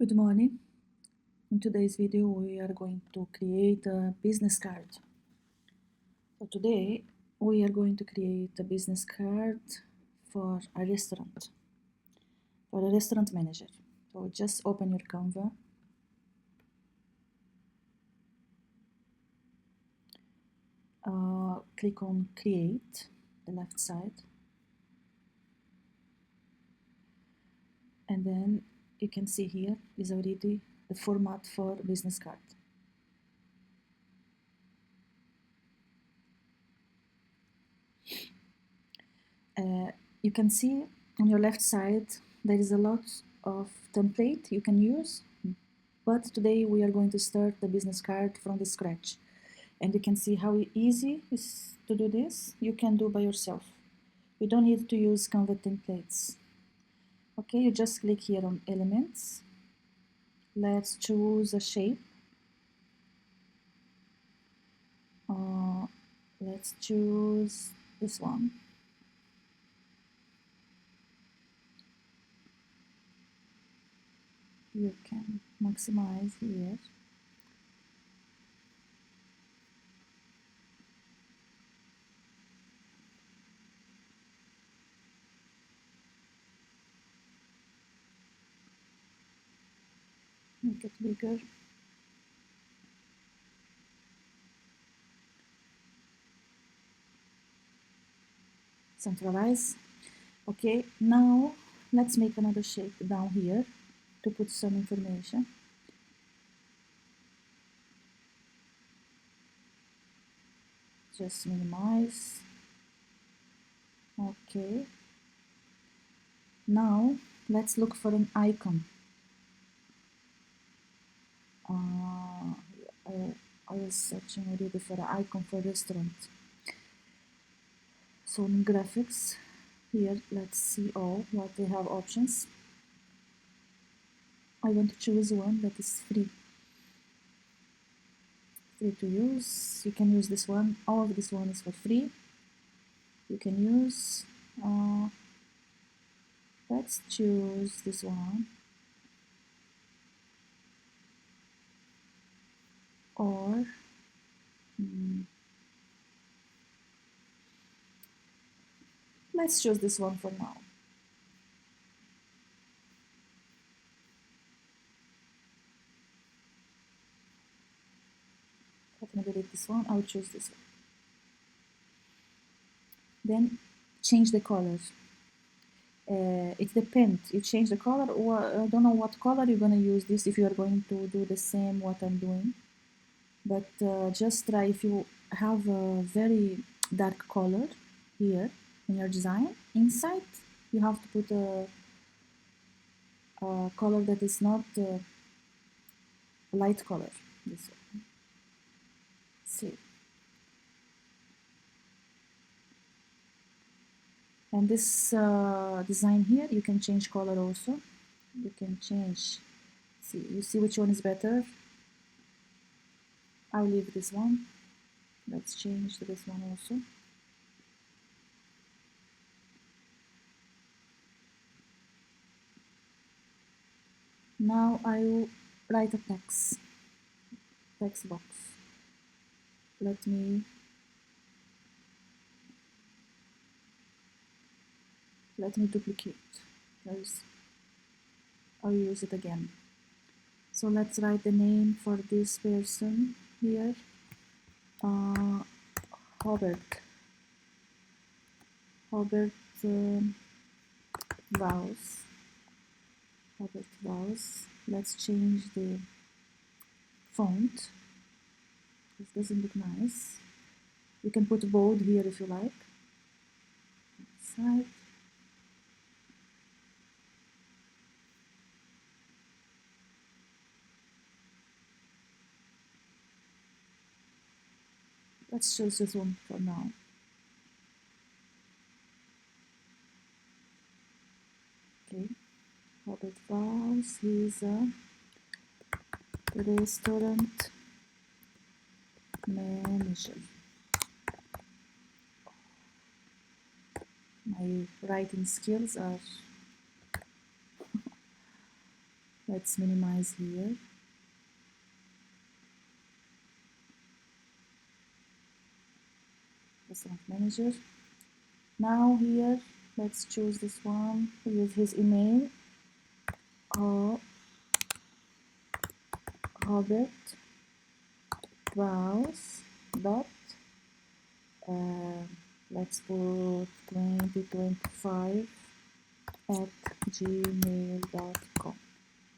Good morning. In today's video we are going to create a business card. So today we are going to create a business card for a restaurant, for a restaurant manager. So just open your Canva. Click on create, the left side. And then you can see here is already the format for business card. You can see on your left side there is a lot of template you can use, but today we are going to start the business card from the scratch. And you can see how easy it is to do this. You can do by yourself. You don't need to use Canva templates. Okay, you just click here on elements. Let's choose a shape. Let's choose this one. You can maximize here. Make it bigger. Centralize. Okay, now let's make another shape down here to put some information. Just minimize. Okay. Now let's look for an icon. I was searching already for an icon for restaurant. So in graphics, here let's see all what they have options. I want to choose one that is free to use. You can use this one. All of this one is for free. You can use. Let's choose this one. Or let's choose this one for now. Let me delete this one. I'll choose this one. Then change the color. It depends. You change the color, or I don't know what color you're gonna use this if you are going to do the same what I'm doing. But just try. If you have a very dark color here in your design, inside you have to put a color that is not a light color. This one. See. And this design here, you can change color also. You can change. See, you see which one is better. I'll leave this one. Let's change this one also. Now I will write a text box. Let me duplicate. I'll use it again. So let's write the name for this person here. Robert Vowels. Robert Vowels. Let's change the font. This doesn't look nice. You can put bold here if you like. Side. Let's choose this one for now. Okay, Robert Vowels, he's a restaurant manager. My writing skills are Let's minimize here. Restaurant manager. Now here, let's choose this one. Use his email. Robert Browse dot. Let's put 2025 at gmail.com.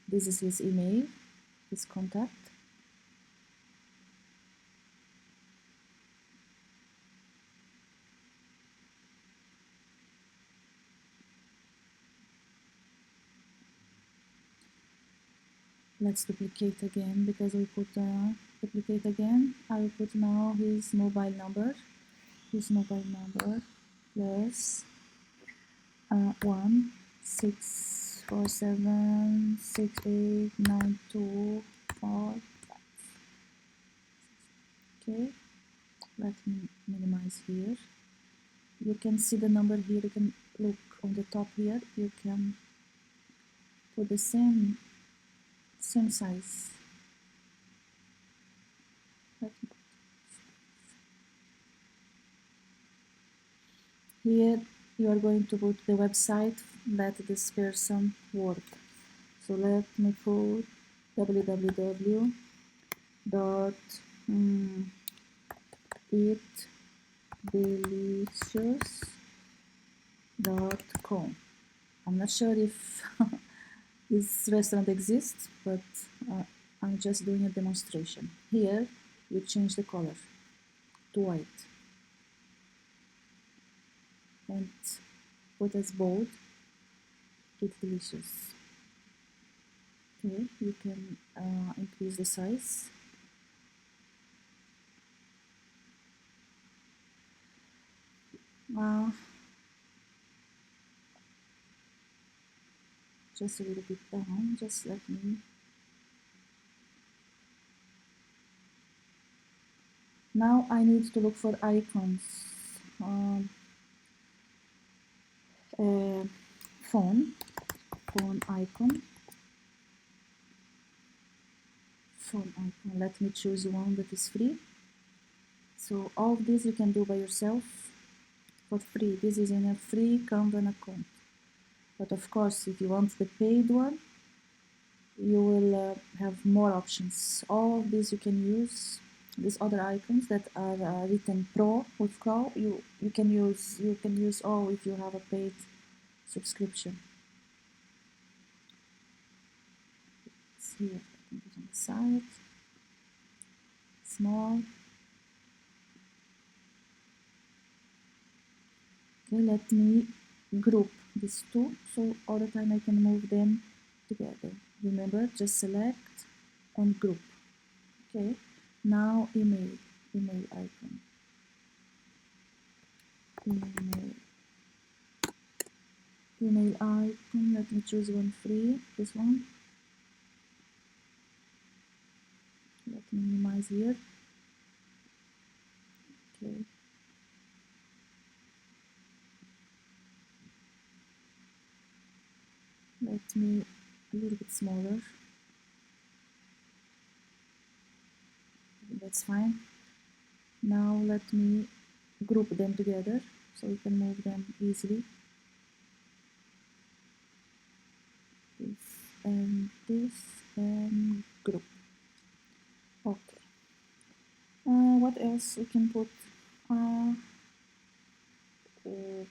This is his email, his contact. Let's duplicate again because we put duplicate again. I will put now his mobile number. His mobile number plus 1-647-6892-4. Okay, let me minimize here. You can see the number here. You can look on the top here. You can put the same size. Here you are going to put the website that this person worked. So let me put www.eatdelicious.com. I'm not sure if this restaurant exists, but I'm just doing a demonstration. Here you change the color to white and put as bold, Eat Delicious. Okay, you can increase the size. Just a little bit down, just let me. Now I need to look for icons. Phone icon. Phone icon. Let me choose one that is free. So all of this you can do by yourself for free. This is in a free Canva account. But of course, if you want the paid one, you will have more options. All of these you can use. These other icons that are written Pro with Pro, you can use all if you have a paid subscription. It's here, put it on the side, small. Okay, let me group these two so all the time I can move them together. Remember, just select and group. Okay, now email icon. Email icon, let me choose one free, this one. Let me minimize here. Okay. Let me a little bit smaller. That's fine. Now let me group them together so you can move them easily. This and group. Okay. What else we can put? Okay.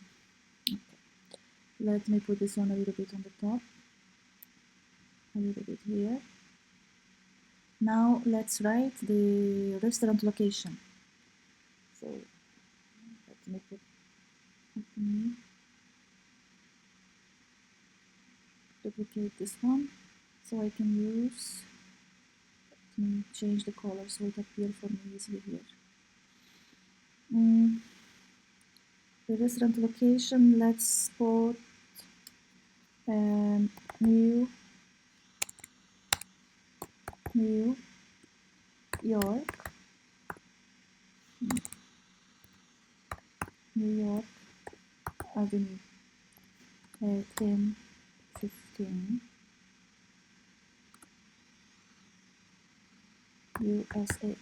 Let me put this one a little bit on the top. A little bit here. Now let's write the restaurant location. So let me duplicate this one so I can use. Let me change the color so it appears for me easily here. The restaurant location, let's put New York. New York Avenue, 1015. USA.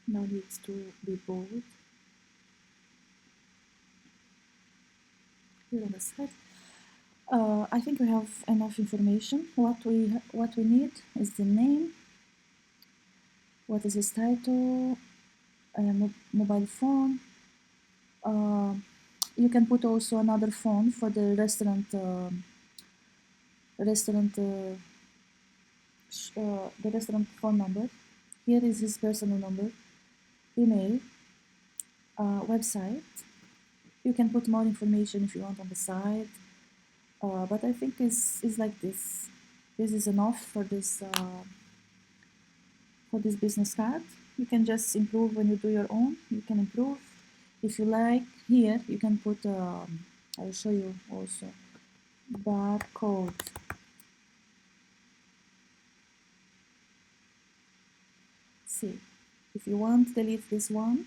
Now needs to be bold. Here on the side. I think we have enough information. What we need is the name. What is his title? Mobile phone. You can put also another phone for the restaurant. The restaurant phone number. Here is his personal number, email, website. You can put more information if you want on the side, but I think is like this. This is enough for this business card. You can just improve when you do your own. You can improve. If you like, here you can put. I will show you also barcode. See, if you want, delete this one.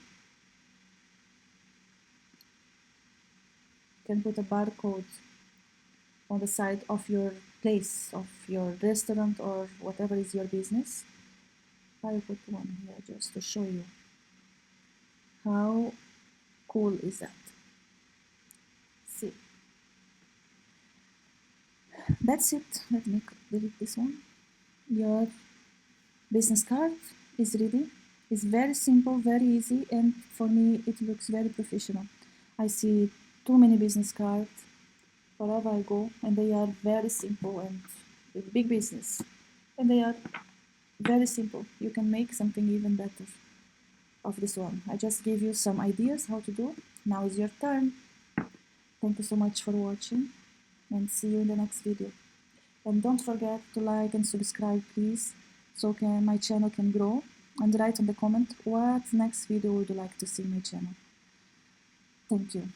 You can put a barcode on the side of your place, of your restaurant or whatever is your business. I will put one here just to show you how cool is that. See, that's it. Let me delete this one. Your business card is ready. It's very simple, very easy, and for me it looks very professional. I see too many business cards wherever I go, and they are very simple and with big business, and they are very simple. You can make something even better of this one. I just gave you some ideas how to do. Now is your turn. Thank you so much for watching, and see you in the next video. And don't forget to like and subscribe, please, so my channel can grow. And write on the comment what next video would you like to see in my channel. Thank you.